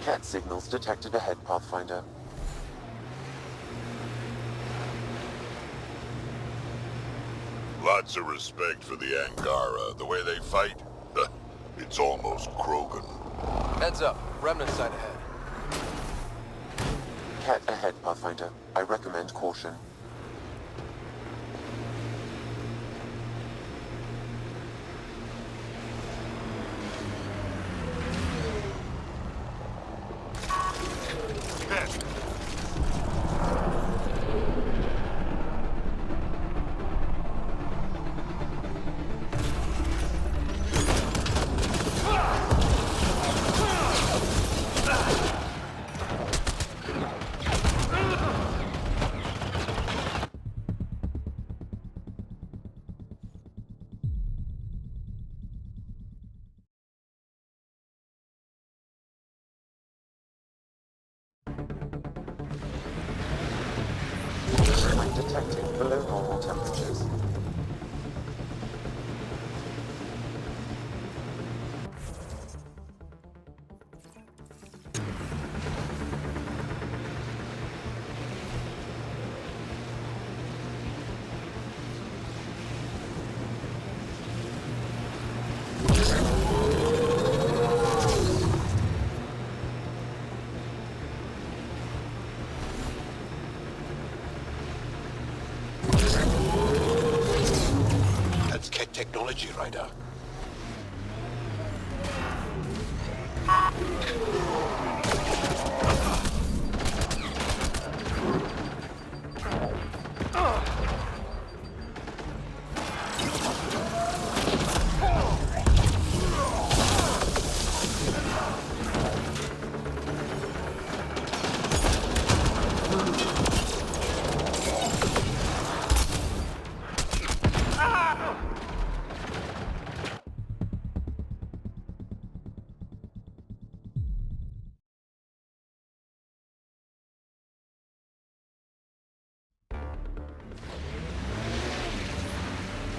Cat signals detected ahead, Pathfinder. Lots of respect for the Angara. The way they fight, it's almost Krogan. Heads up. Remnant side ahead. Cat ahead, Pathfinder. I recommend caution. I'm detecting below normal temperatures. That's Keck technology, Ryder.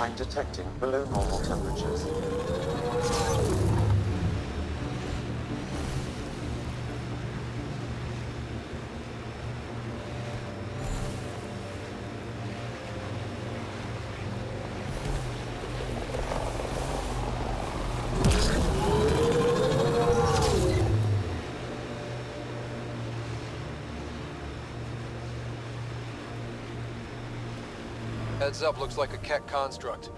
I'm detecting below normal temperatures. Heads up. Looks like a Keck construct.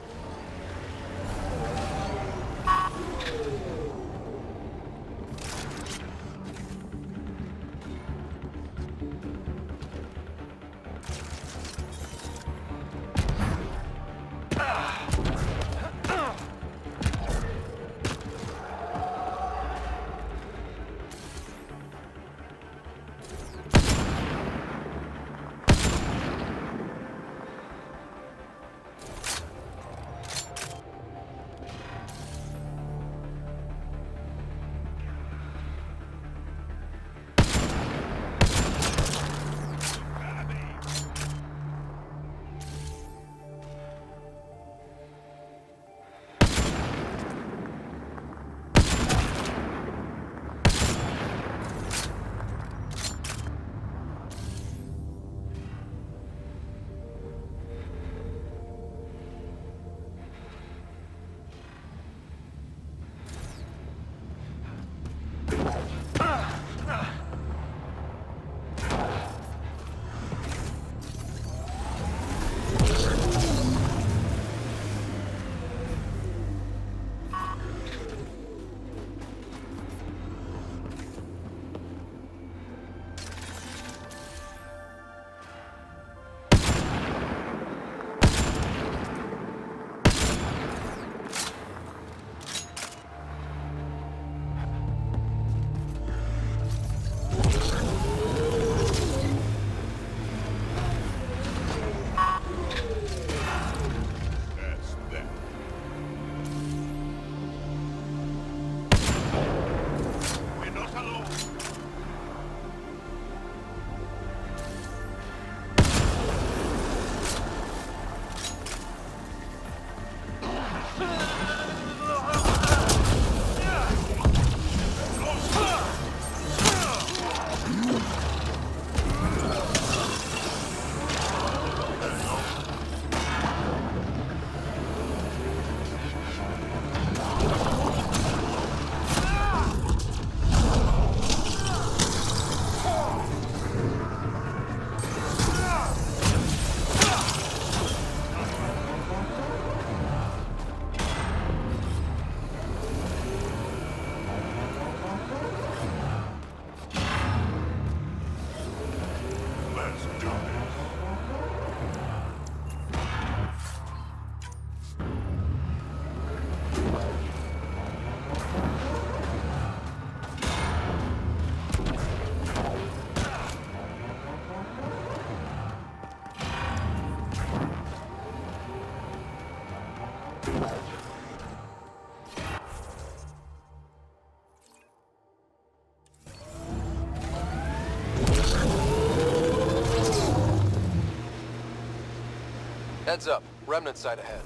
Heads up. Remnant site ahead.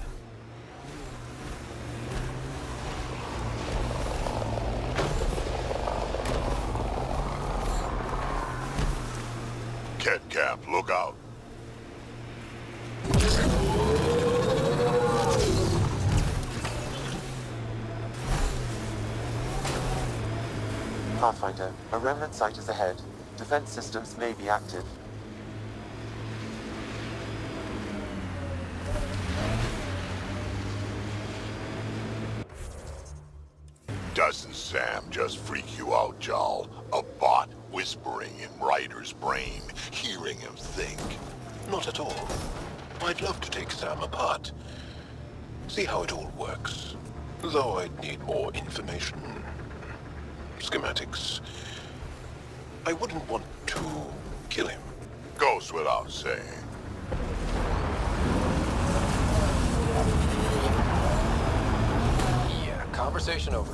Ket camp, look out. Pathfinder, a remnant site is ahead. Defense systems may be active. Doesn't Sam just freak you out, Jarl? A bot whispering in Ryder's brain, hearing him think. Not at all. I'd love to take Sam apart. See how it all works. Though I'd need more information. Schematics. I wouldn't want to kill him. Goes without saying. Yeah, conversation over.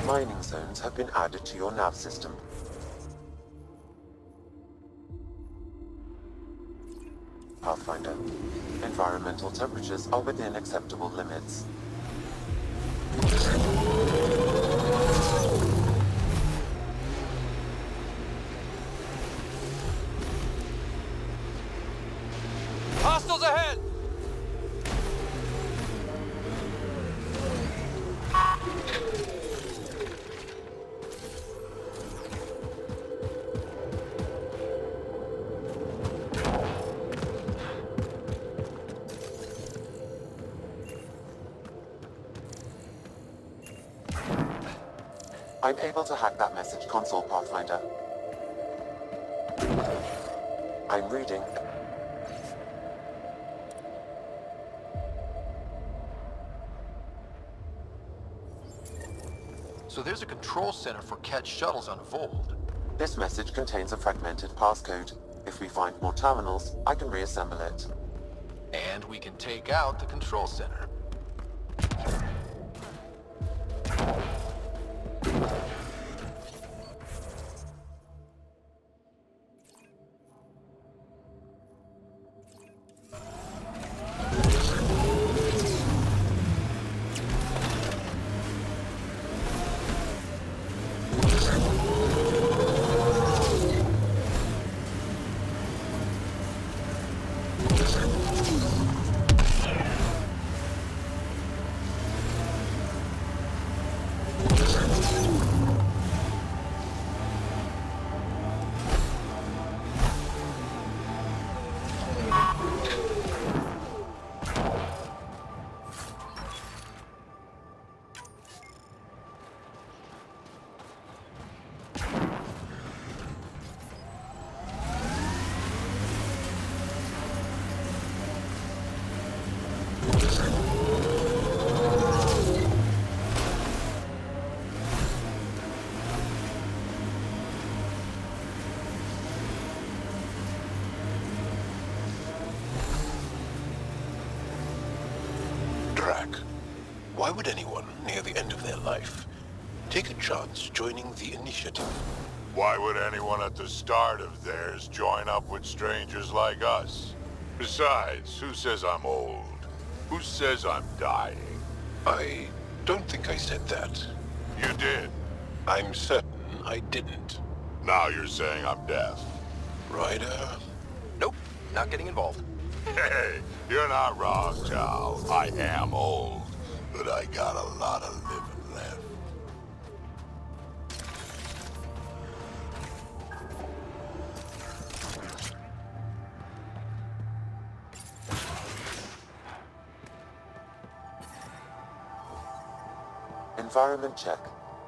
Mining zones have been added to your nav system. Pathfinder, environmental temperatures are within acceptable limits. Hostiles ahead! I'm able to hack that message console, Pathfinder. I'm reading. So there's a control center for Ket shuttles on Voeld. This message contains a fragmented passcode. If we find more terminals, I can reassemble it. And we can take out the control center. Why would anyone, near the end of their life, take a chance joining the initiative? Why would anyone at the start of theirs join up with strangers like us? Besides, who says I'm old? Who says I'm dying? I don't think I said that. You did. I'm certain I didn't. Now you're saying I'm deaf. Ryder? Nope, not getting involved. Hey, you're not wrong, Chow. I am old, but I got a lot of living left. Environment check.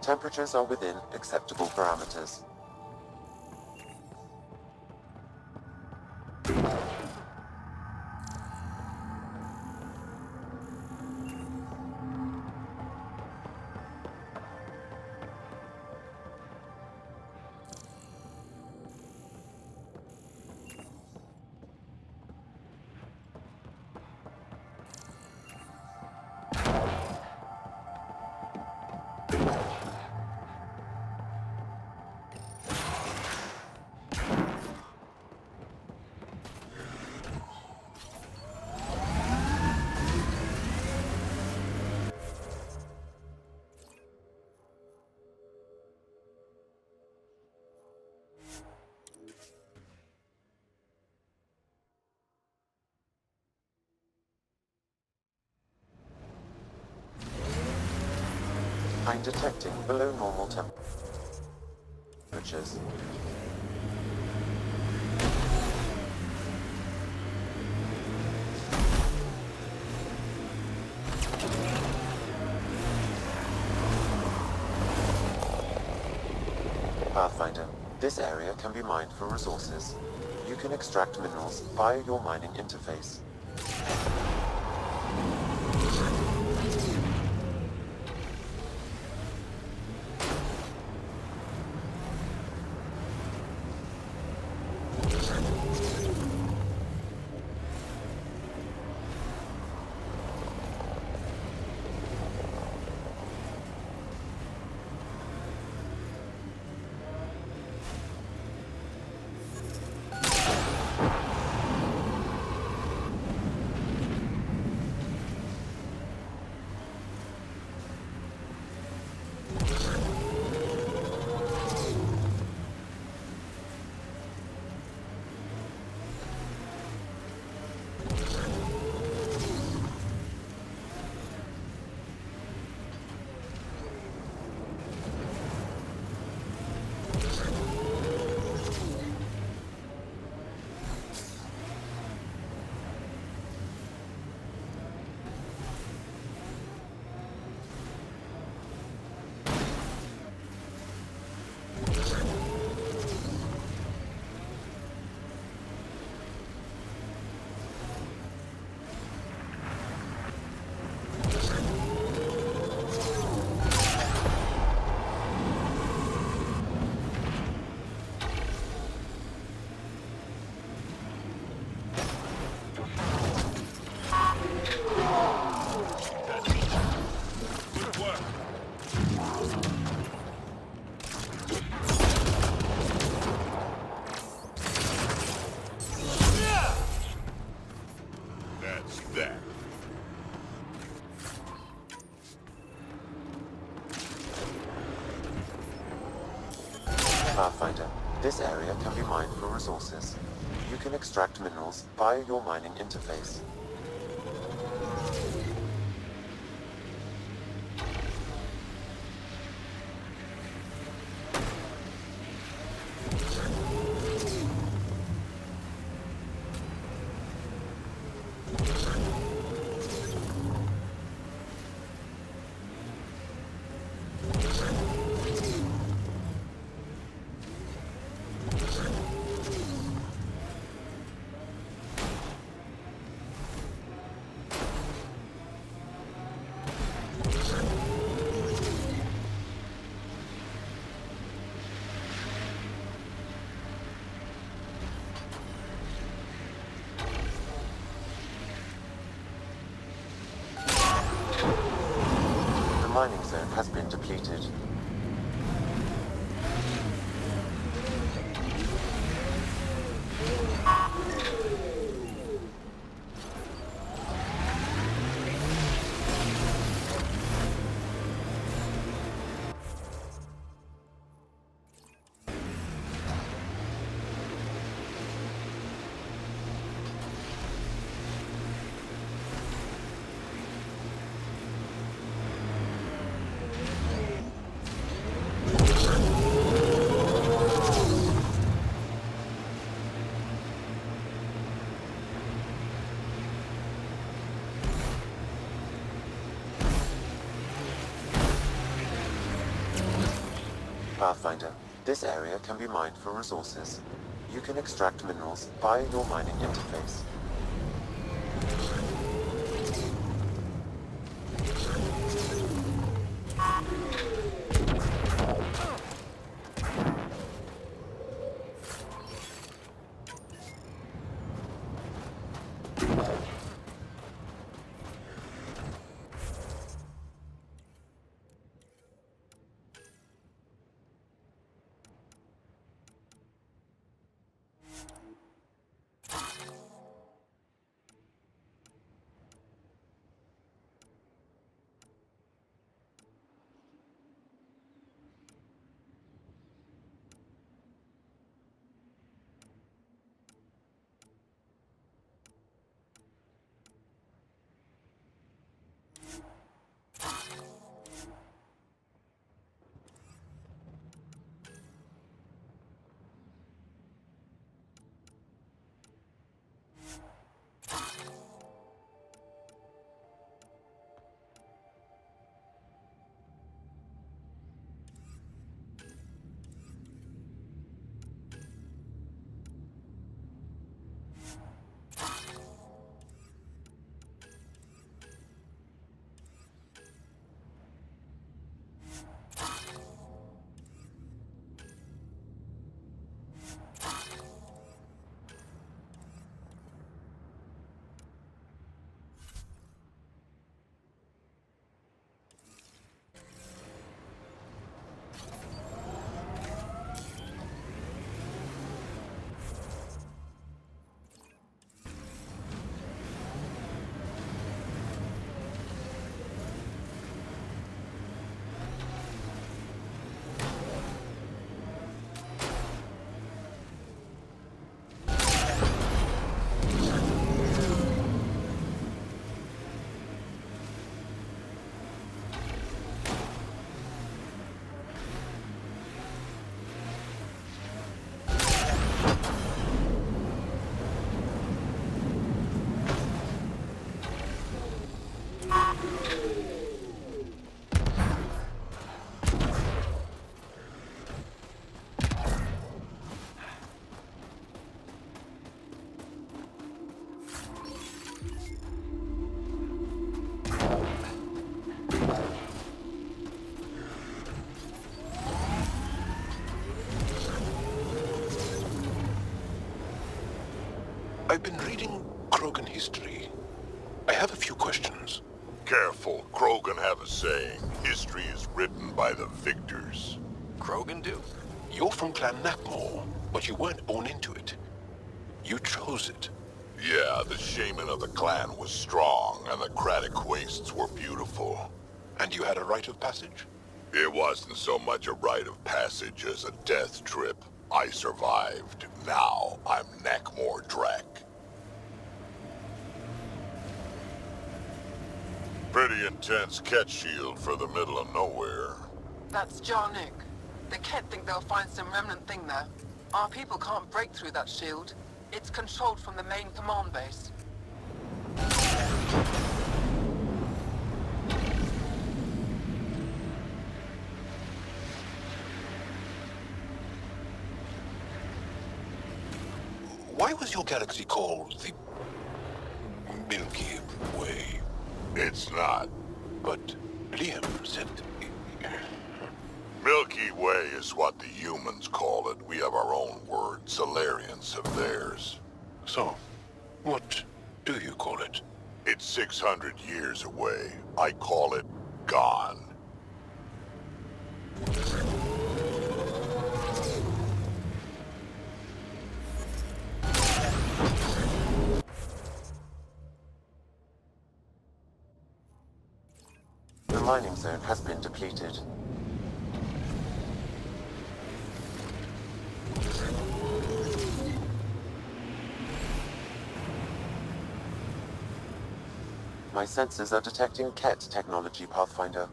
Temperatures are within acceptable parameters. I'm detecting below normal temperatures. Pathfinder, this area can be mined for resources. You can extract minerals via your mining interface. That's that. Pathfinder, this area can be mined for resources. You can extract minerals via your mining interface. The mining zone has been depleted. Pathfinder, this area can be mined for resources. You can extract minerals via your mining interface. I've been reading Krogan history. I have a few questions. Careful, Krogan have a saying, history is written by the victors. Krogan do? You're from Clan Nakmor, but you weren't born into it. You chose it. Yeah, the shaman of the clan was strong, and the Kratic wastes were beautiful. And you had a rite of passage? It wasn't so much a rite of passage as a death trip. I survived. Now I'm Nakmor Drak. Pretty intense Ket shield for the middle of nowhere. That's Jarnik. The Ket think they'll find some remnant thing there. Our people can't break through that shield. It's controlled from the main command base. Why was your galaxy called the Milky Way? It's not. But Liam said... Milky Way is what the humans call it. We have our own word. Solarians have theirs. So, what do you call it? It's 600 years away. I call it gone. The mining zone has been depleted. My sensors are detecting Ket technology, Pathfinder.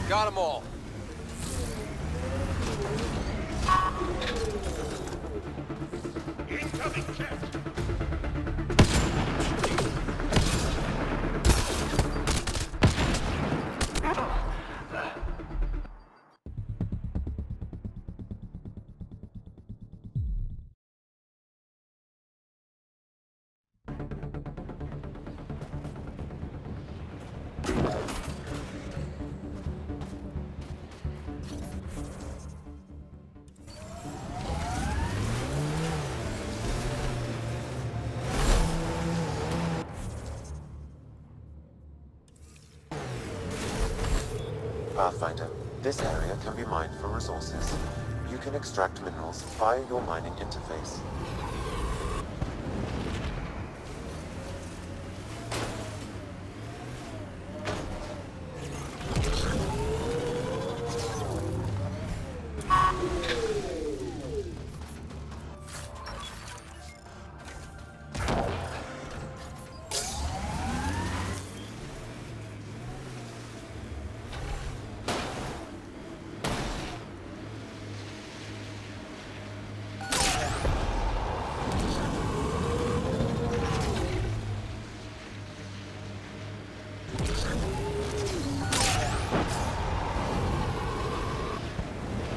Got them all. Pathfinder, this area can be mined for resources. You can extract minerals via your mining interface.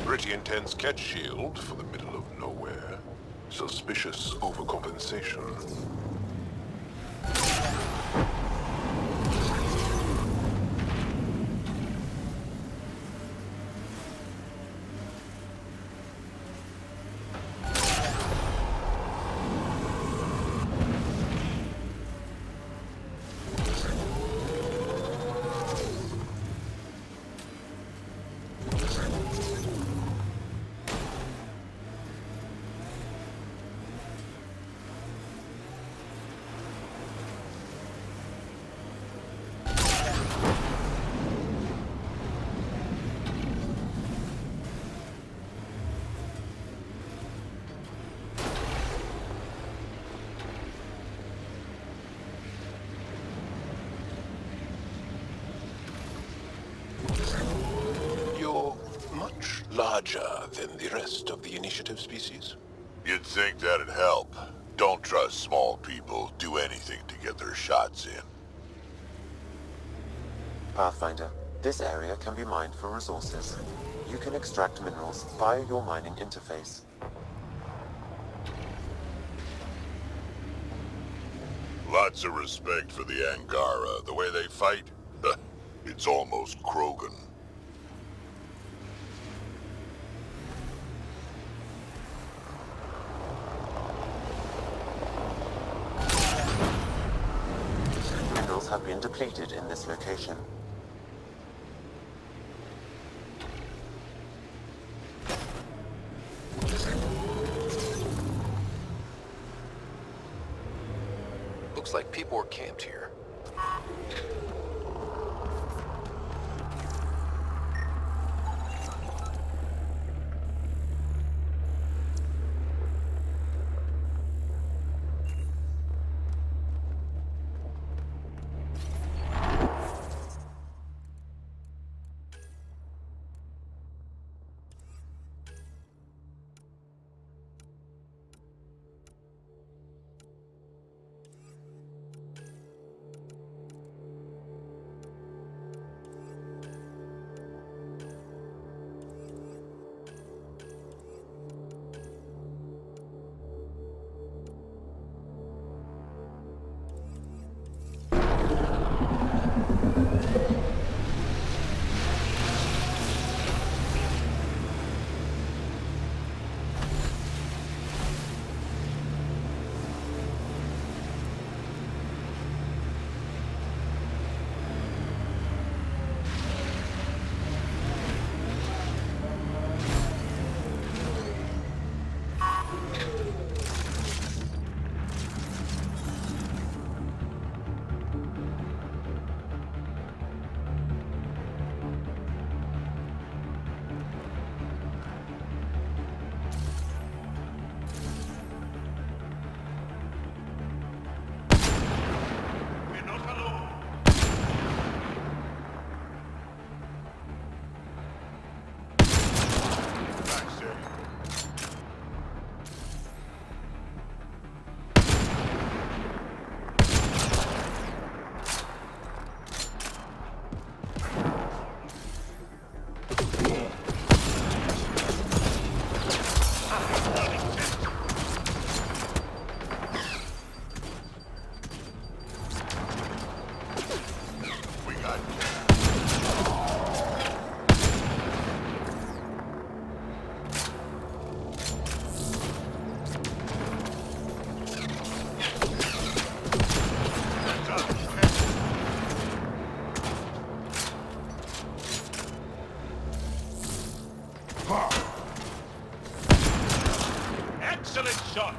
Pretty intense Ket shield for the middle of nowhere. Suspicious overcompensation. larger than the rest of the initiative species? You'd think that'd help. Don't trust small people. Do anything to get their shots in. Pathfinder, this area can be mined for resources. You can extract minerals via your mining interface. Lots of respect for the Angara. The way they fight, it's almost Krogan. Minerals have been depleted in this location. Looks like people were camped here. Excellent shot!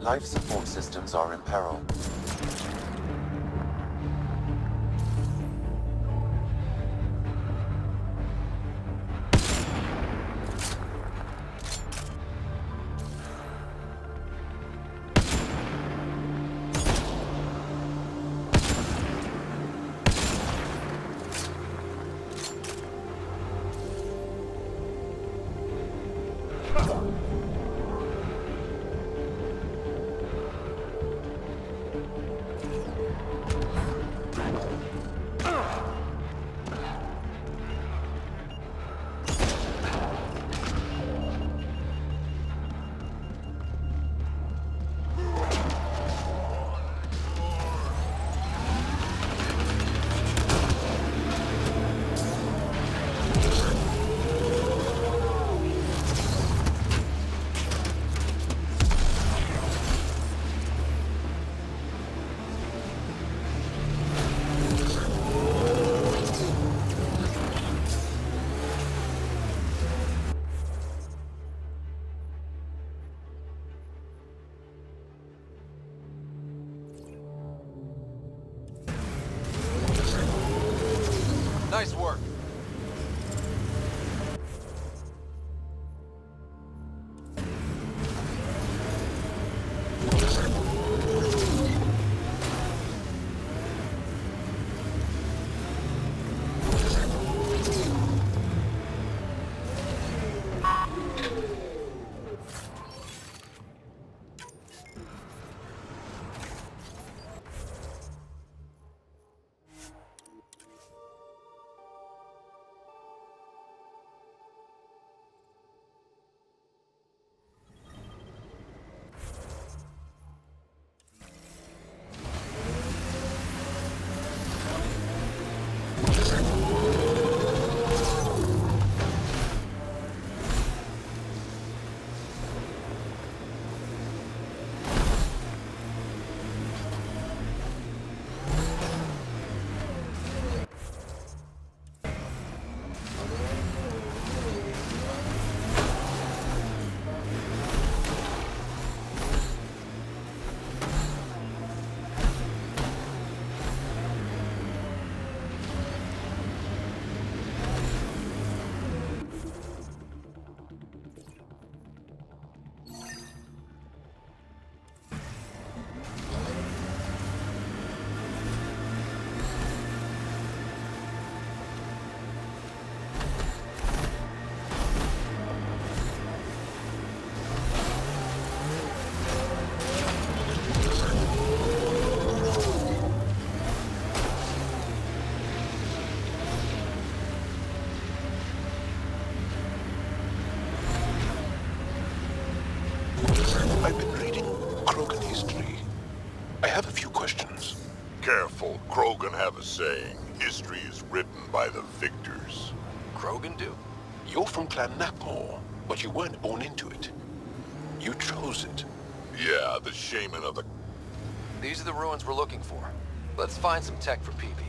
Life support systems are in peril. Nice work. I've been reading Krogan history. I have a few questions. Careful, Krogan have a saying. History is written by the victors. Krogan do? You're from Clan Napmore, but you weren't born into it. You chose it. Yeah, the shaman of the... These are the ruins we're looking for. Let's find some tech for PB.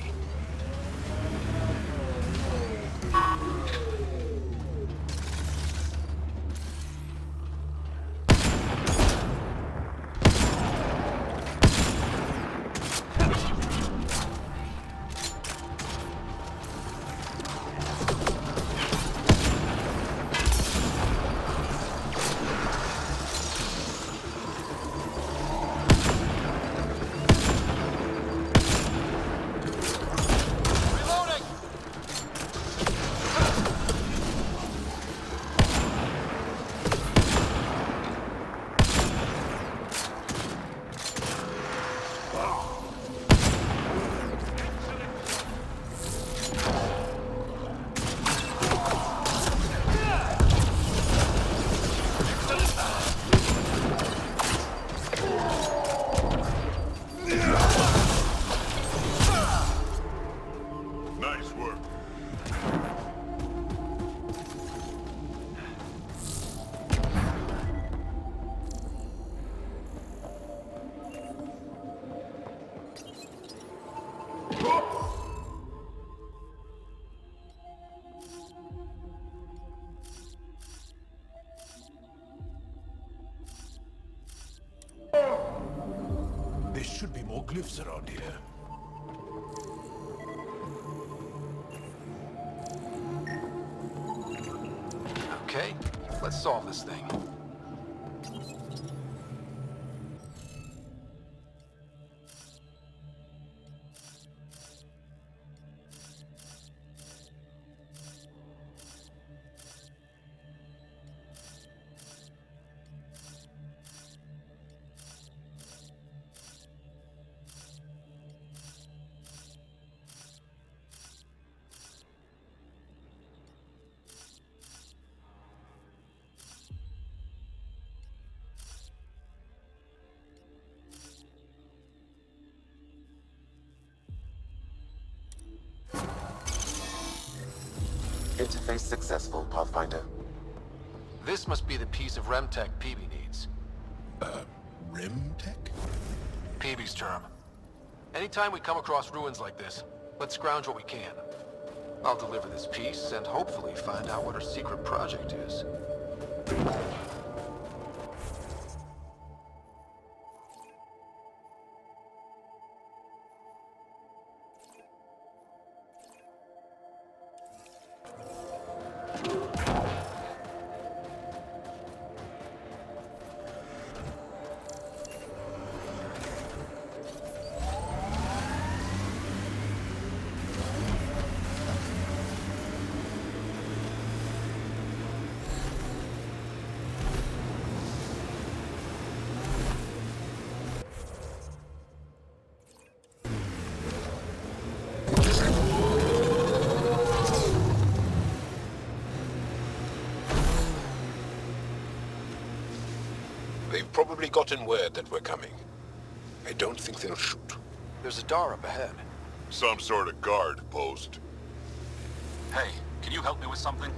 glyphs around here. Okay, let's solve this thing. Interface successful, Pathfinder. This must be the piece of Remtech Peavy needs. Rim tech? Peavy's term. Anytime we come across ruins like this, let's scrounge what we can. I'll deliver this piece and hopefully find out what her secret project is. They've probably gotten word that we're coming. I don't think they'll shoot. There's a door up ahead. Some sort of guard post. Hey, can you help me with something?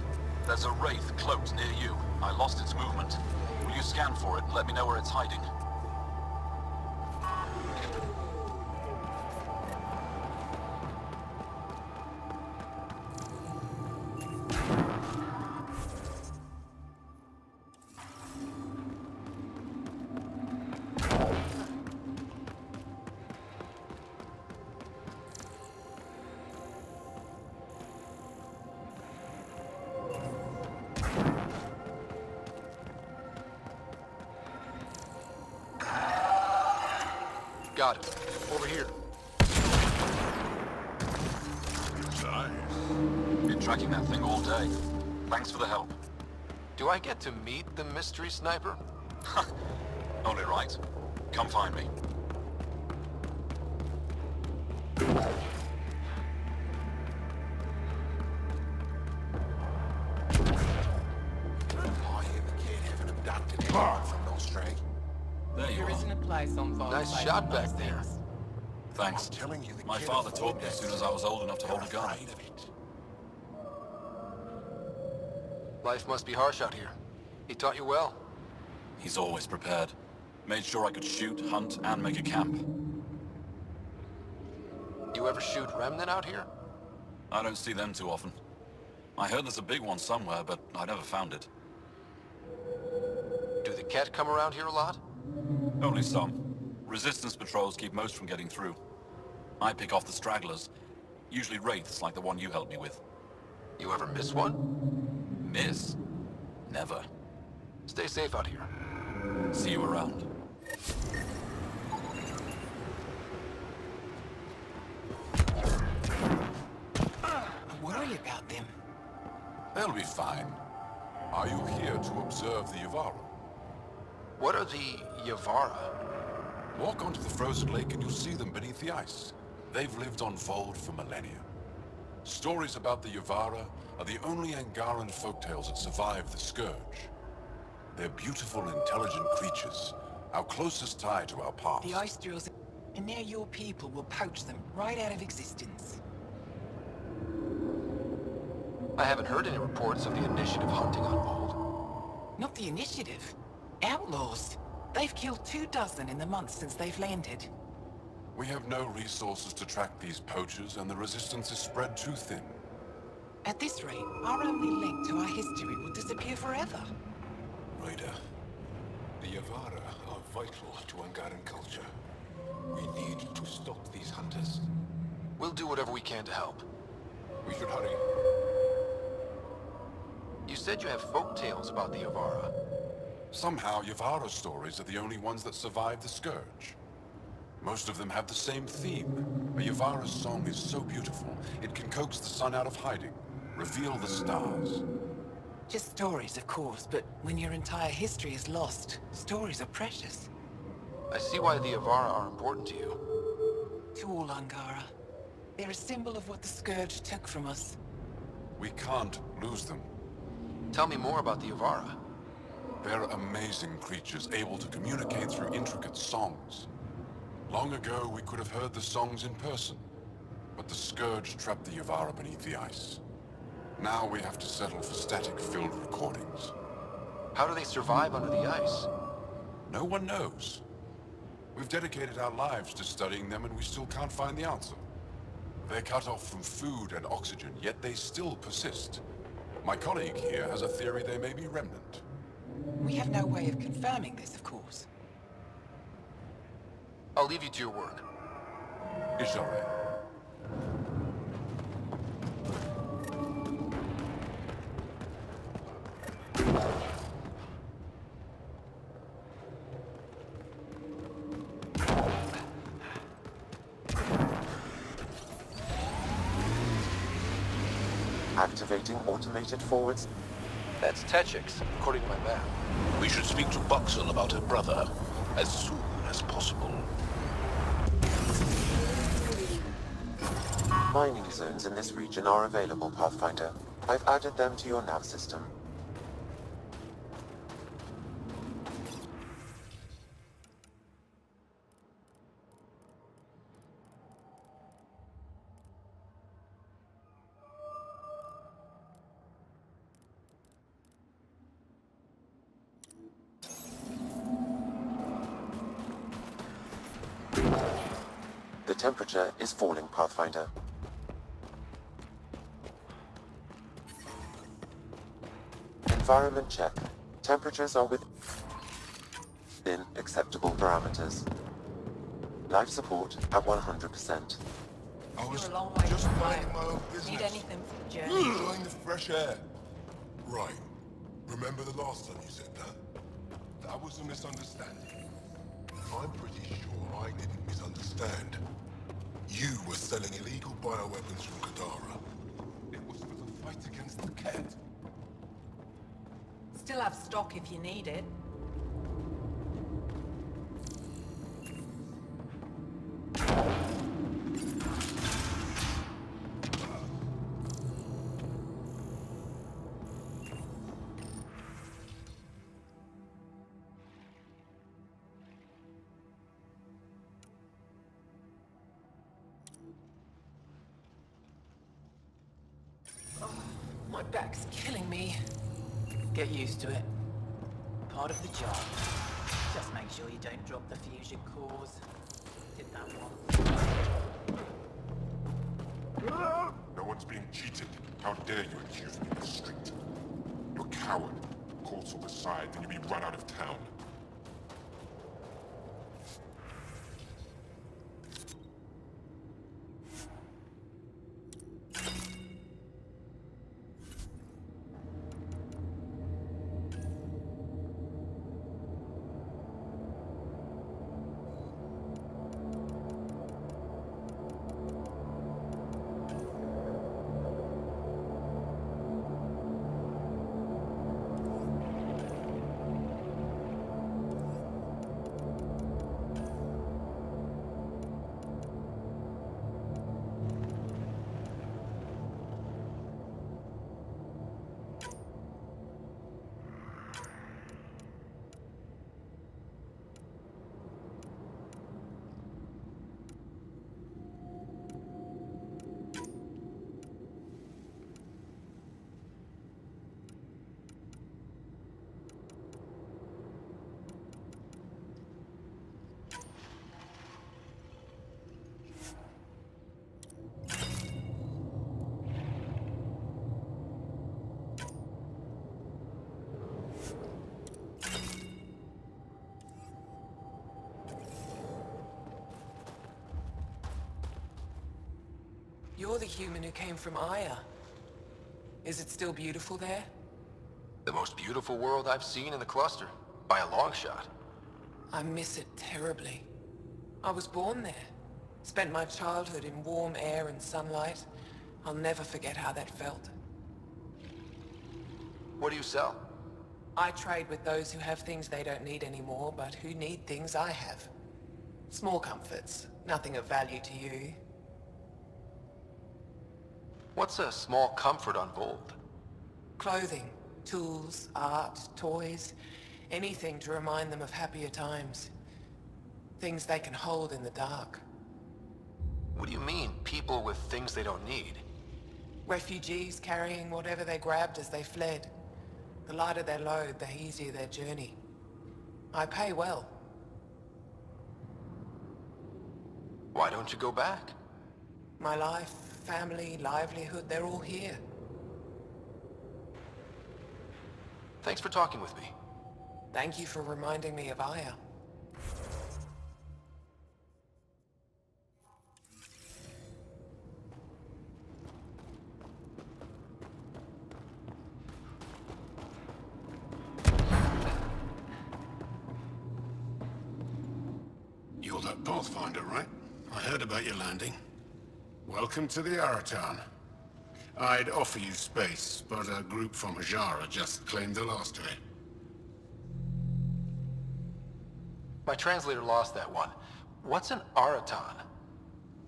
There's a wraith cloaked near you. I lost its movement. Will you scan for it and let me know where it's hiding? Got it. Over here. Nice. Been tracking that thing all day. Thanks for the help. Do I get to meet the mystery sniper? Only right. Come find me. I hear the kid haven't abducted anyone from no stray. There you There are. isn't a place on Voeld. Nice shot back there. Thanks. I'm telling you, the My kid father of taught me as soon as I was old enough to They're hold a gun. afraid of it. Life must be harsh out here. He taught you well. He's always prepared. Made sure I could shoot, hunt, and make a camp. You ever shoot remnant out here? I don't see them too often. I heard there's a big one somewhere, but I never found it. Do the Ket come around here a lot? Only some. Resistance patrols keep most from getting through. I pick off the stragglers. Usually wraiths like the one you helped me with. You ever miss one? Miss? Never. Stay safe out here. See you around. I worry about them. They'll be fine. Are you here to observe the Yavara? What are the Yavara? Walk onto the frozen lake and you'll see them beneath the ice. They've lived on Voeld for millennia. Stories about the Yavara are the only Angaran folktales that survive the Scourge. They're beautiful, intelligent creatures, our closest tie to our past. The ice drills, and now your people will poach them right out of existence. I haven't heard any reports of the Initiative hunting on Voeld. Not the Initiative. Outlaws. They've killed 24 in the months since they've landed. We have no resources to track these poachers, and the resistance is spread too thin. At this rate, our only link to our history will disappear forever. Raider, the Yavara are vital to Angaran culture. We need to stop these hunters. We'll do whatever we can to help. We should hurry. You said you have folk tales about the Yavara. Somehow, Yavara stories are the only ones that survive the Scourge. Most of them have the same theme. A Yavara's song is so beautiful, it can coax the sun out of hiding, reveal the stars. Just stories, of course, but when your entire history is lost, stories are precious. I see why the Yavara are important to you. To all Angara. They're a symbol of what the Scourge took from us. We can't lose them. Tell me more about the Yavara. They're amazing creatures able to communicate through intricate songs. Long ago, we could have heard the songs in person, but the Scourge trapped the Yavara beneath the ice. Now we have to settle for static-filled recordings. How do they survive under the ice? No one knows. We've dedicated our lives to studying them and we still can't find the answer. They're cut off from food and oxygen, yet they still persist. My colleague here has a theory they may be remnant. We have no way of confirming this, of course. I'll leave you to your work. Ishare. Activating automated forwards. That's Techix, according to my map. We should speak to Buxel about her brother as soon as possible. Mining zones in this region are available, Pathfinder. I've added them to your nav system. The temperature is falling, Pathfinder. Environment check. Temperatures are within acceptable parameters. Life support at 100%. I was You're a long way just from minding home. my own business. Need anything for the journey? Enjoying the fresh air. Right. Remember the last time you said that? That was a misunderstanding. I'm pretty sure I didn't misunderstand. You were selling illegal bioweapons from Kadara. It was for the fight against the Ket. Still have stock if you need it. My back's killing me. Get used to it. Part of the job. Just make sure you don't drop the fusion cores. Did that one. No one's being cheated. How dare you accuse me in the street? You're a coward. Caught on the side, then you'll be run out of town. You're the human who came from Aya. Is it still beautiful there? The most beautiful world I've seen in the cluster, by a long shot. I miss it terribly. I was born there. Spent my childhood in warm air and sunlight. I'll never forget how that felt. What do you sell? I trade with those who have things they don't need anymore, but who need things I have. Small comforts, nothing of value to you. What's a small comfort on Voeld? Clothing, tools, art, toys, anything to remind them of happier times. Things they can hold in the dark. What do you mean, people with things they don't need? Refugees carrying whatever they grabbed as they fled. The lighter their load, the easier their journey. I pay well. Why don't you go back? My life, family, livelihood, they're all here. Thanks for talking with me. Thank you for reminding me of Aya. You're that Pathfinder, right? I heard about your landing. Welcome to the Araton. I'd offer you space, but a group from Ajara just claimed the last of it. My translator lost that one. What's an Araton?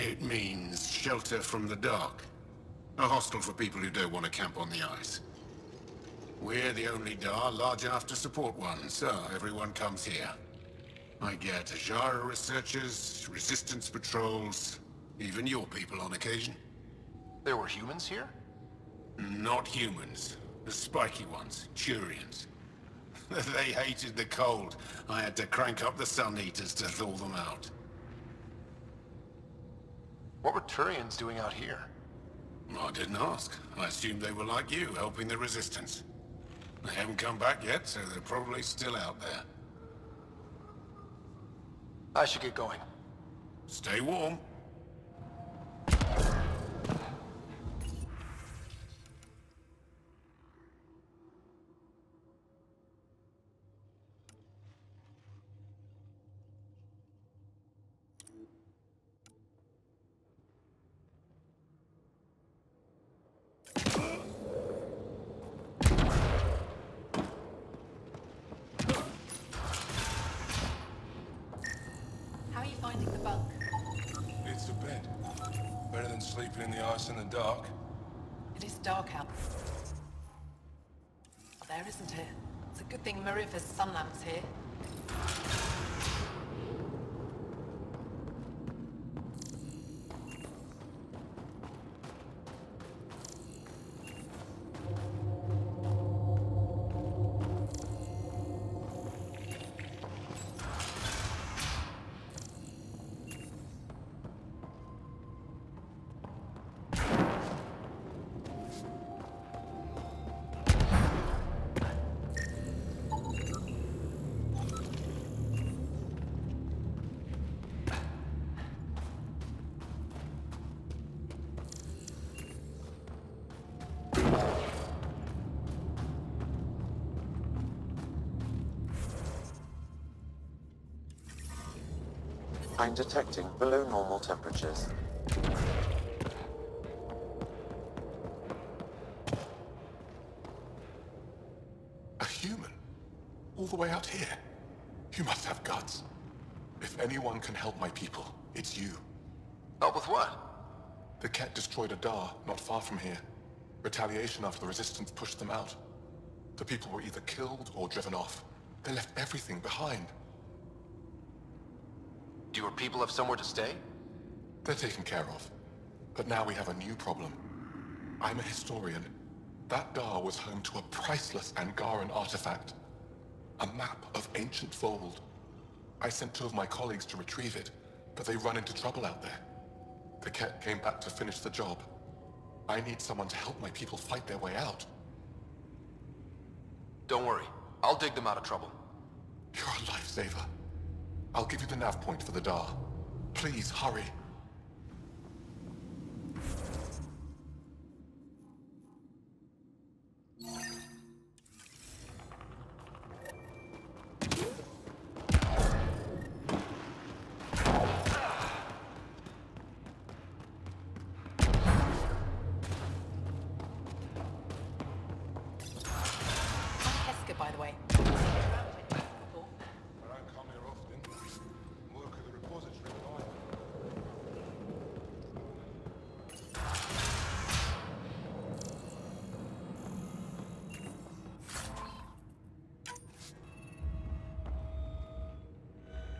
It means shelter from the dark. A hostel for people who don't want to camp on the ice. We're the only Dar large enough to support one, so everyone comes here. I get Ajara researchers, resistance patrols, even your people on occasion. There were humans here? Not humans. The spiky ones, Turians. They hated the cold. I had to crank up the Sun Eaters to thaw them out. What were Turians doing out here? I didn't ask. I assumed they were like you, helping the Resistance. They haven't come back yet, so they're probably still out there. I should get going. Stay warm. How are you finding the bunk? It's a bed. Better than sleeping in the ice in the dark. It is dark out there, isn't it? It's a good thing Marifa's sun lamp's here. I'm detecting below normal temperatures. A human? All the way out here? You must have guts. If anyone can help my people, it's you. Help with what? The Ket destroyed a Dar not far from here. Retaliation after the Resistance pushed them out. The people were either killed or driven off. They left everything behind. Do your people have somewhere to stay? They're taken care of. But now we have a new problem. I'm a historian. That Dar was home to a priceless Angaran artifact. A map of ancient Voeld. I sent 2 of my colleagues to retrieve it, but they run into trouble out there. The Ket came back to finish the job. I need someone to help my people fight their way out. Don't worry. I'll dig them out of trouble. You're a lifesaver. I'll give you the nav point for the Dar. Please, hurry.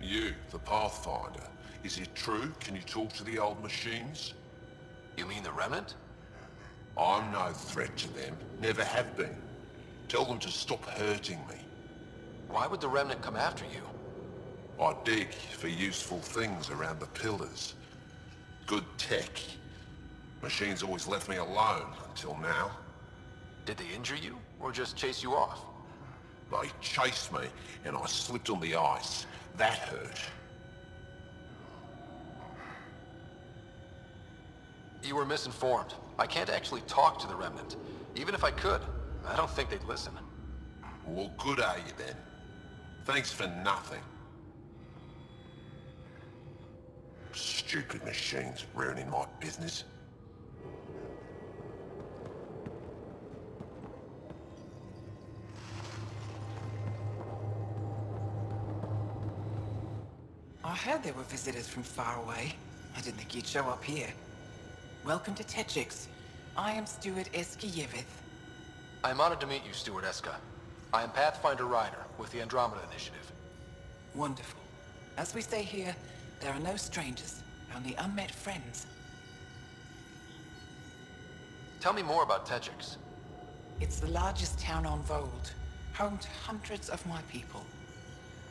You, the Pathfinder. Is it true? Can you talk to the old machines? You mean the Remnant? I'm no threat to them. Never have been. Tell them to stop hurting me. Why would the Remnant come after you? I dig for useful things around the pillars. Good tech. Machines always left me alone until now. Did they injure you, or just chase you off? They chased me, and I slipped on the ice. That hurt. You were misinformed. I can't actually talk to the Remnant. Even if I could, I don't think they'd listen. Well, good are you then? Thanks for nothing. Stupid machines ruining my business. I heard there were visitors from far away. I didn't think you'd show up here. Welcome to Techix. I am Steward Eskiyevith. I am honored to meet you, Steward Eska. I am Pathfinder Ryder with the Andromeda Initiative. Wonderful. As we say here, there are no strangers, only unmet friends. Tell me more about Techix. It's the largest town on Voeld, home to hundreds of my people.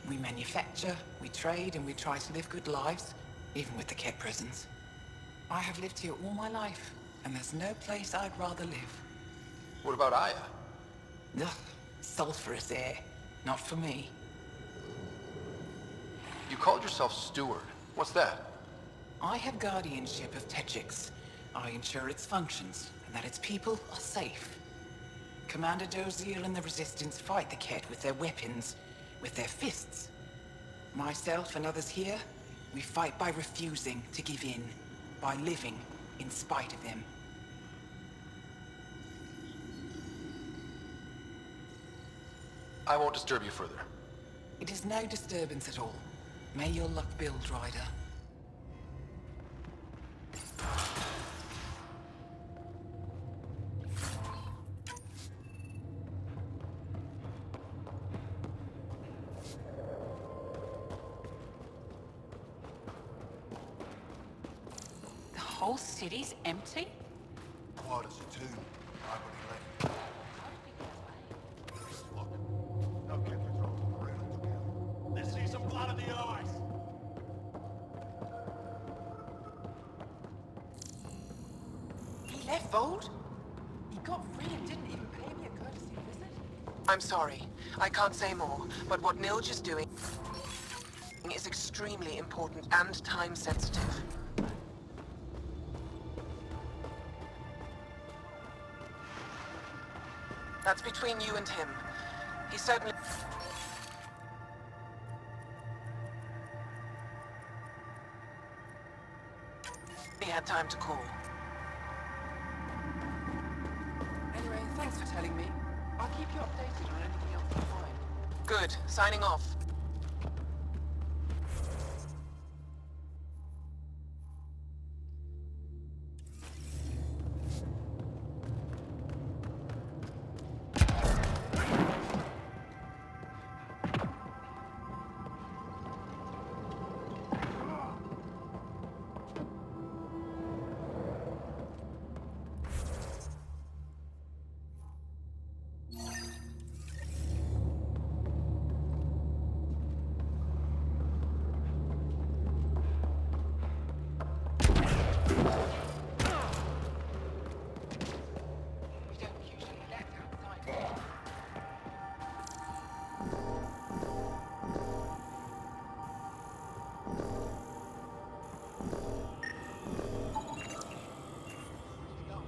We manufacture, we trade, and we try to live good lives, even with the kept prisons. I have lived here all my life, and there's no place I'd rather live. What about Aya? Ugh, sulfurous air. Not for me. You called yourself Steward. What's that? I have guardianship of Techix. I ensure its functions, and that its people are safe. Commander Doziel and the Resistance fight the Ket with their weapons, with their fists. Myself and others here, we fight by refusing to give in, by living in spite of them. I won't disturb you further. It is no disturbance at all. May your luck build, Ryder. The whole city's empty? Quiet as a tomb. Nobody left. Look, no get control around together. Let's see some blood in the eyes. He left Voeld? He got free and didn't even pay me a courtesy visit? I'm sorry. I can't say more, but what Nilge is doing is extremely important and time-sensitive. That's between you and him. He certainly... He had time to call. Anyway, thanks for telling me. I'll keep you updated on anything else I find. Good. Signing off.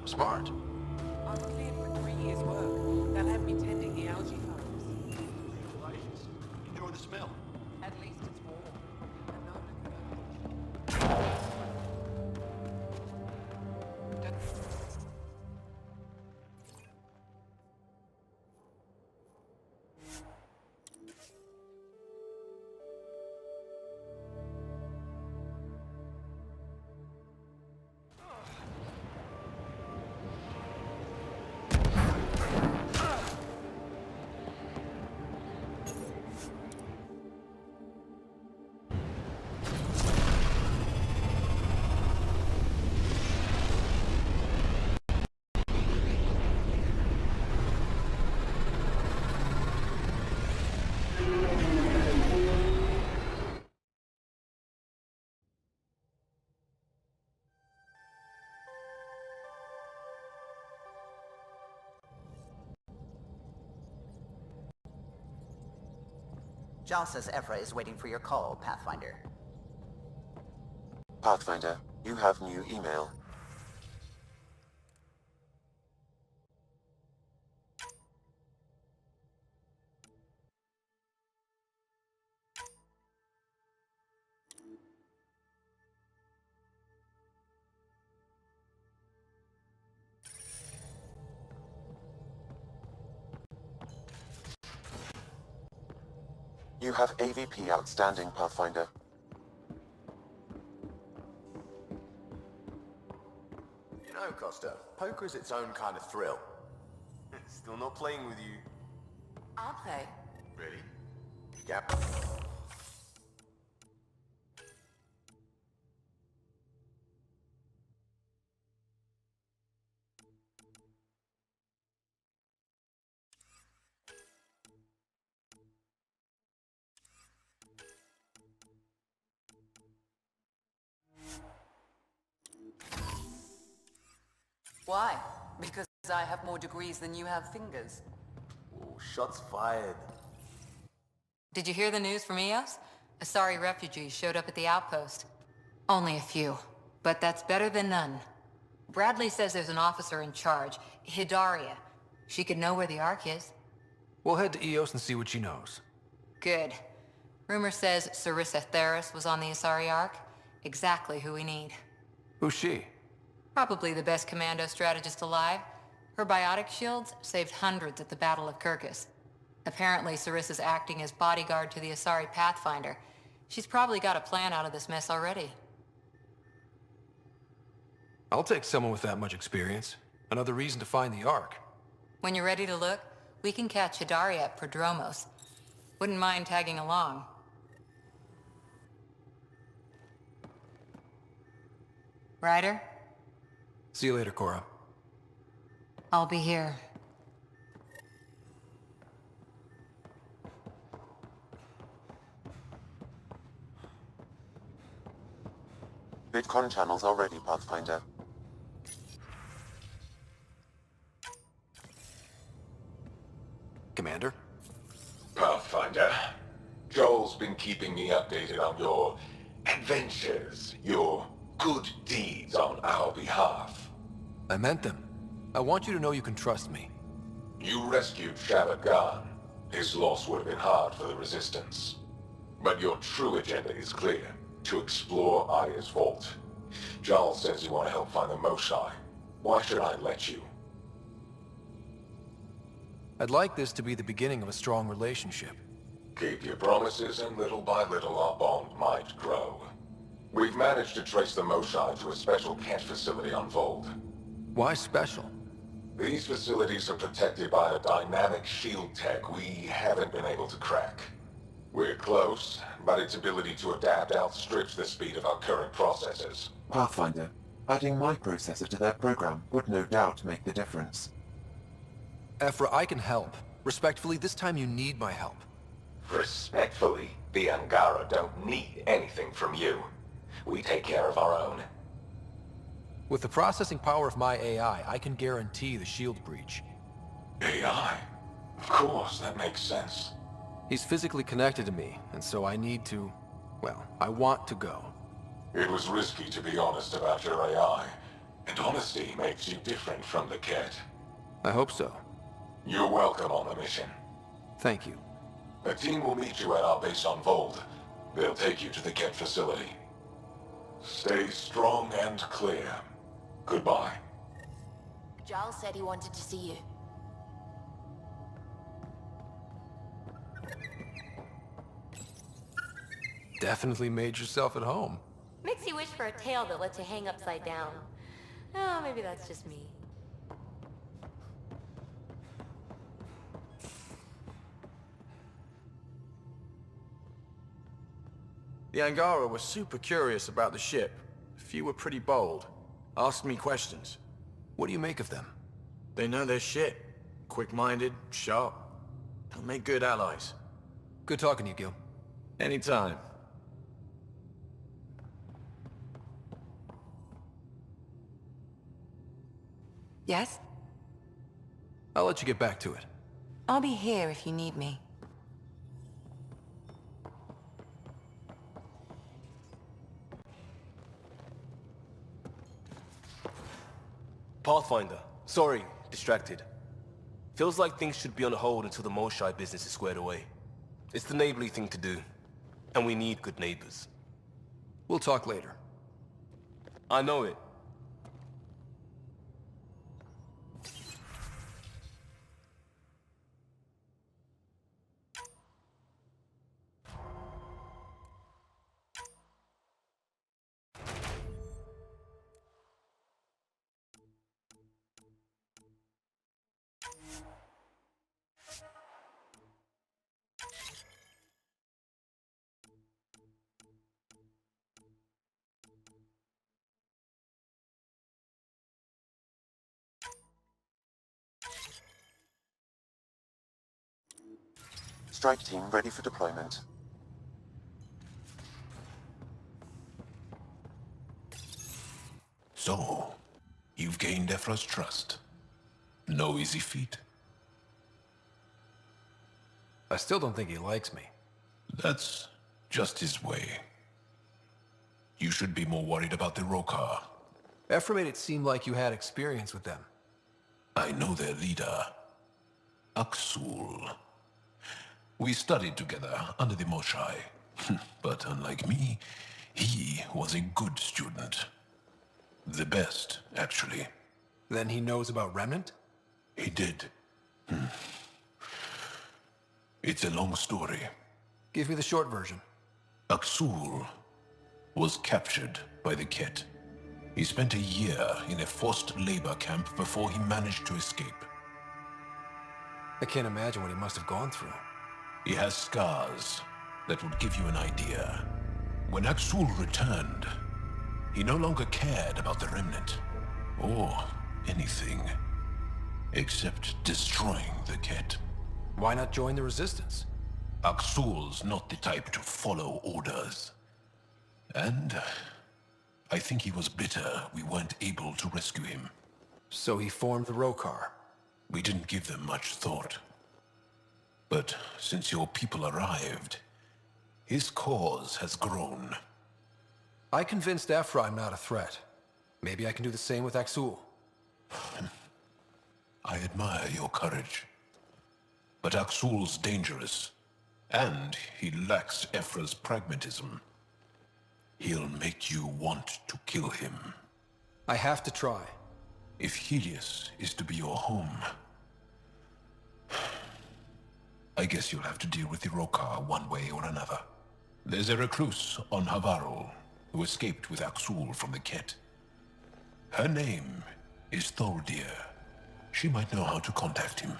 Smart. I'm cleared for 3 years' work. They'll have me tending the algae farms. Congratulations. Enjoy the smell. At least it's warm. And not a good. Jal says Evra is waiting for your call, Pathfinder. Pathfinder, you have new email. You have AVP outstanding, Pathfinder. You know, Costa, poker's its own kind of thrill. Still not playing with you. I'll play. Really? Yep. Why? Because I have more degrees than you have fingers. Ooh, shots fired. Did you hear the news from Eos? Asari refugees showed up at the outpost. Only a few, but that's better than none. Bradley says there's an officer in charge, Hidaria. She could know where the Ark is. We'll head to Eos and see what she knows. Good. Rumor says Sarissa Theris was on the Asari Ark. Exactly who we need. Who's she? Probably the best commando strategist alive. Her biotic shields saved hundreds at the Battle of Kirkus. Apparently, Sarissa's acting as bodyguard to the Asari Pathfinder. She's probably got a plan out of this mess already. I'll take someone with that much experience. Another reason to find the Ark. When you're ready to look, we can catch Hidaria at Prodromos. Wouldn't mind tagging along. Ryder? See you later, Cora. I'll be here. VidCon channels are ready, Pathfinder. Commander? Pathfinder, Joel's been keeping me updated on your adventures, your good deeds on our behalf. I meant them. I want you to know you can trust me. You rescued Shabbat Khan. His loss would have been hard for the Resistance. But your true agenda is clear. To explore Aya's vault. Joel says you want to help find the Moshae. Why should I let you? I'd like this to be the beginning of a strong relationship. Keep your promises, and little by little our bond might grow. We've managed to trace the Moshae to a special catch facility on Voeld. Why special? These facilities are protected by a dynamic shield tech we haven't been able to crack. We're close, but its ability to adapt outstrips the speed of our current processors. Pathfinder, adding my processor to their program would no doubt make the difference. Ephra, I can help. Respectfully, this time you need my help. Respectfully, the Angara don't need anything from you. We take care of our own. With the processing power of my AI, I can guarantee the shield breach. AI? Of course, that makes sense. He's physically connected to me, and so I need to... well, I want to go. It was risky to be honest about your AI, and honesty makes you different from the Ket. I hope so. You're welcome on the mission. Thank you. A team will meet you at our base on Voeld. They'll take you to the Ket facility. Stay strong and clear. Goodbye. Giles said he wanted to see you. Definitely made yourself at home. Makes you wish for a tail that lets you hang upside down. Oh, maybe that's just me. The Angara were super curious about the ship. A few were pretty bold. Asked me questions. What do you make of them? They know their shit. Quick-minded, sharp. They'll make good allies. Good talking to you, Gil. Anytime. Yes? I'll let you get back to it. I'll be here if you need me. Pathfinder. Sorry, distracted. Feels like things should be on hold until the Molshai business is squared away. It's the neighborly thing to do, and we need good neighbors. We'll talk later. I know it. Strike team ready for deployment. So, you've gained Ephra's trust. No easy feat. I still don't think he likes me. That's just his way. You should be more worried about the Rokar. Ephra made it seem like you had experience with them. I know their leader, Aksul. We studied together under the Moshai. But unlike me, he was a good student. The best, actually. Then he knows about Remnant? He did. It's a long story. Give me the short version. Aksul was captured by the Ket. He spent a year in a forced labor camp before he managed to escape. I can't imagine what he must have gone through. He has scars that would give you an idea. When Aksul returned, he no longer cared about the Remnant, or anything, except destroying the Ket. Why not join the Resistance? Aksul's not the type to follow orders. And I think he was bitter we weren't able to rescue him. So he formed the Rokar. We didn't give them much thought. But since your people arrived, his cause has grown. I convinced Ephra I'm not a threat. Maybe I can do the same with Aksul. I admire your courage. But Aksul's dangerous, and he lacks Ephra's pragmatism. He'll make you want to kill him. I have to try. If Helios is to be your home, I guess you'll have to deal with the Rokar one way or another. There's a recluse on Havarul who escaped with Aksul from the Ket. Her name is Tholdir. She might know how to contact him.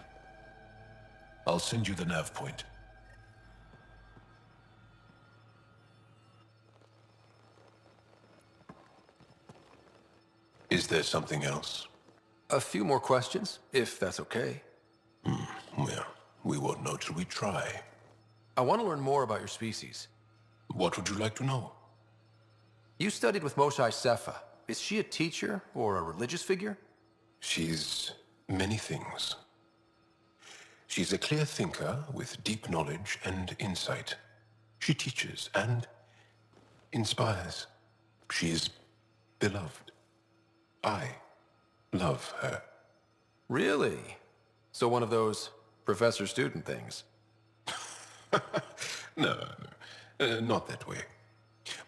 I'll send you the nav point. Is there something else? A few more questions, if that's okay. Well, we won't know till we try. I want to learn more about your species. What would you like to know? You studied with Moshai Sepha. Is she a teacher or a religious figure? She's many things. She's a clear thinker with deep knowledge and insight. She teaches and inspires. She's beloved. I love her. Really? So one of those professor-student things? No, not that way.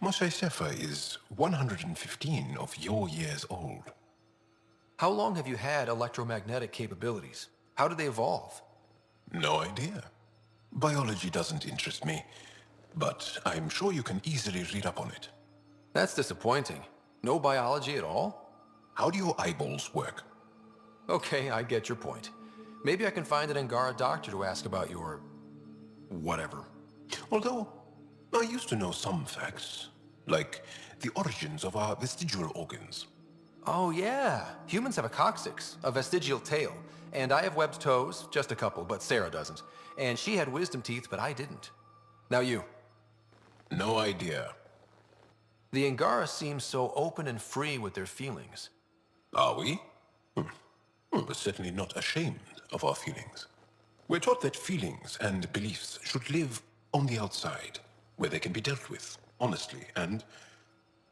Moshe Sepha is 115 of your years old. How long have you had electromagnetic capabilities? How did they evolve? No idea. Biology doesn't interest me, but I'm sure you can easily read up on it. That's disappointing. No biology at all? How do your eyeballs work? Okay, I get your point. Maybe I can find an Angara doctor to ask about your... whatever. Although, I used to know some facts, like the origins of our vestigial organs. Oh yeah, humans have a coccyx, a vestigial tail, and I have webbed toes, just a couple, but Sarah doesn't. And she had wisdom teeth, but I didn't. Now you. No idea. The Angara seem so open and free with their feelings. Are we? We're certainly not ashamed of our feelings. We're taught that feelings and beliefs should live on the outside, where they can be dealt with, honestly and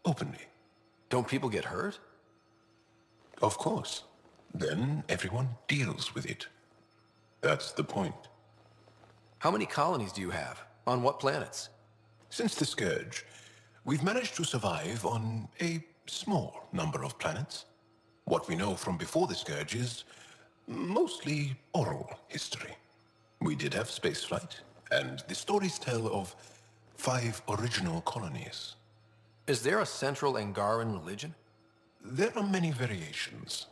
openly. Don't people get hurt? Of course. Then everyone deals with it. That's the point. How many colonies do you have? On what planets? Since the Scourge, we've managed to survive on a small number of planets. What we know from before the Scourge is mostly oral history. We did have spaceflight, and the stories tell of 5 original colonies. Is there a central Angaran religion? There are many variations.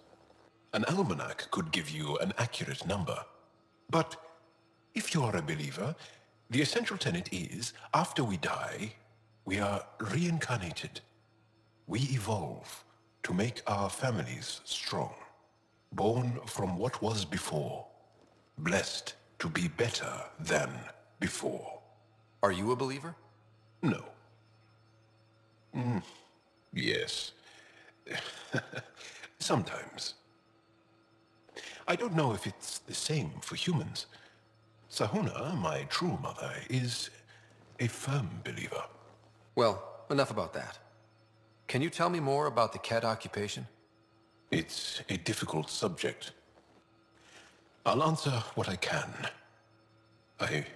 An almanac could give you an accurate number. But if you are a believer, the essential tenet is, after we die, we are reincarnated. We evolve to make our families strong. Born from what was before. Blessed to be better than before. Are you a believer? No. Yes. Sometimes. I don't know if it's the same for humans. Sahuna, my true mother, is a firm believer. Well, enough about that. Can you tell me more about the Ket occupation? It's a difficult subject. I'll answer what I can. I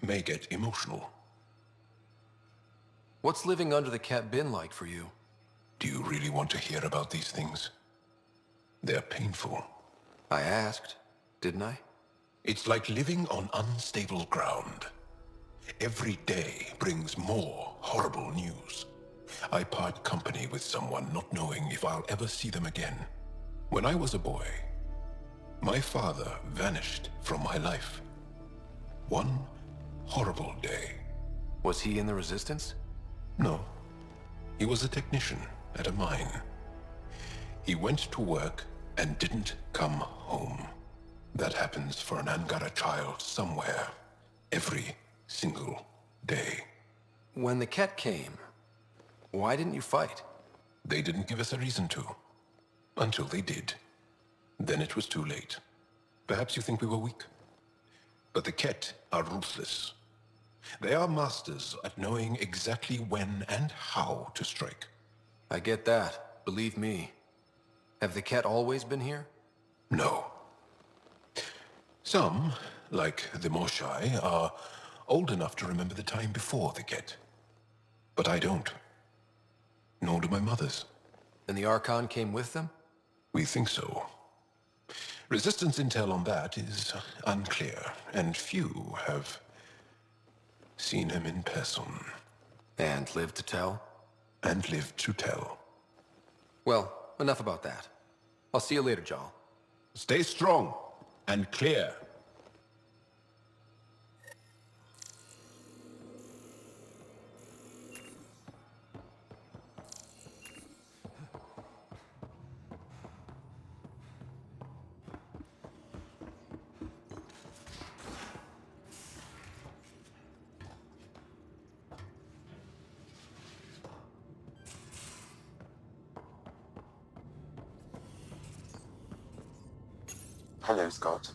may get emotional. What's living under the Ket been like for you? Do you really want to hear about these things? They're painful. I asked, didn't I? It's like living on unstable ground. Every day brings more horrible news. I part company with someone not knowing if I'll ever see them again. When I was a boy, my father vanished from my life. One horrible day. Was he in the Resistance? No. He was a technician at a mine. He went to work and didn't come home. That happens for an Angara child somewhere, every single day. When the Ket came, why didn't you fight? They didn't give us a reason to. Until they did. Then it was too late. Perhaps you think we were weak. But the Ket are ruthless. They are masters at knowing exactly when and how to strike. I get that, believe me. Have the Ket always been here? No. Some, like the Moshai, are old enough to remember the time before the Ket. But I don't. Nor do my mothers. And the Archon came with them? We think so. Resistance intel on that is unclear, and few have seen him in person. And lived to tell? And lived to tell. Well, enough about that. I'll see you later, Jal. Stay strong and clear. Hello, Scott.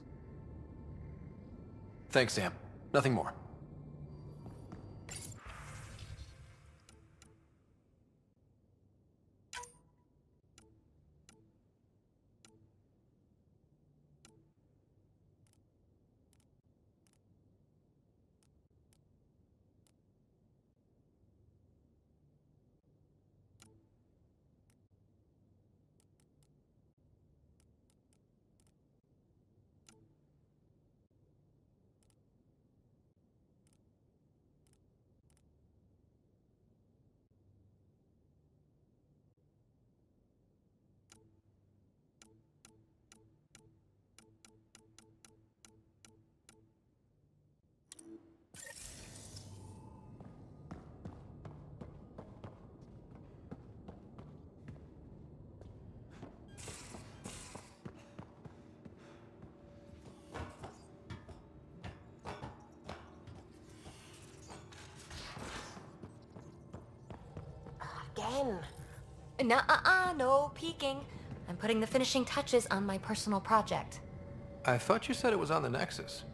Thanks, Sam. Nothing more. Again. No peeking. I'm putting the finishing touches on my personal project. I thought you said it was on the Nexus.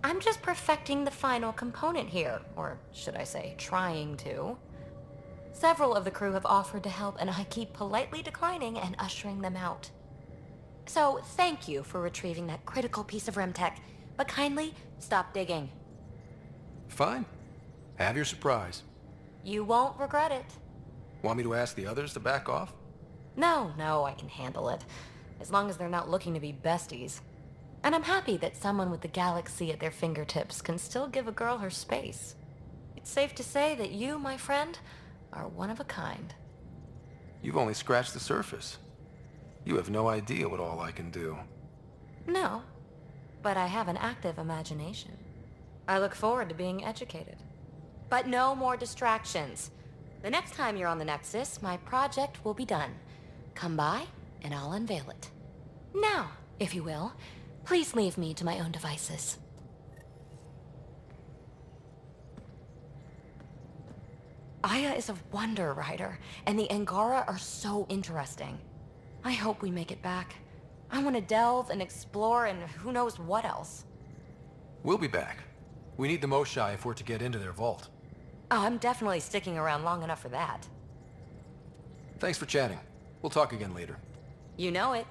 I'm just perfecting the final component here, or should I say, trying to. Several of the crew have offered to help, and I keep politely declining and ushering them out. So, thank you for retrieving that critical piece of Remtech, but kindly stop digging. Fine. Have your surprise. You won't regret it. Want me to ask the others to back off? No, I can handle it. As long as they're not looking to be besties. And I'm happy that someone with the galaxy at their fingertips can still give a girl her space. It's safe to say that you, my friend, are one of a kind. You've only scratched the surface. You have no idea what all I can do. No, but I have an active imagination. I look forward to being educated. But no more distractions. The next time you're on the Nexus, my project will be done. Come by, and I'll unveil it. Now, if you will, please leave me to my own devices. Aya is a wonder rider, and the Angara are so interesting. I hope we make it back. I want to delve and explore and who knows what else. We'll be back. We need the Moshai if we're to get into their vault. Oh, I'm definitely sticking around long enough for that. Thanks for chatting. We'll talk again later. You know it.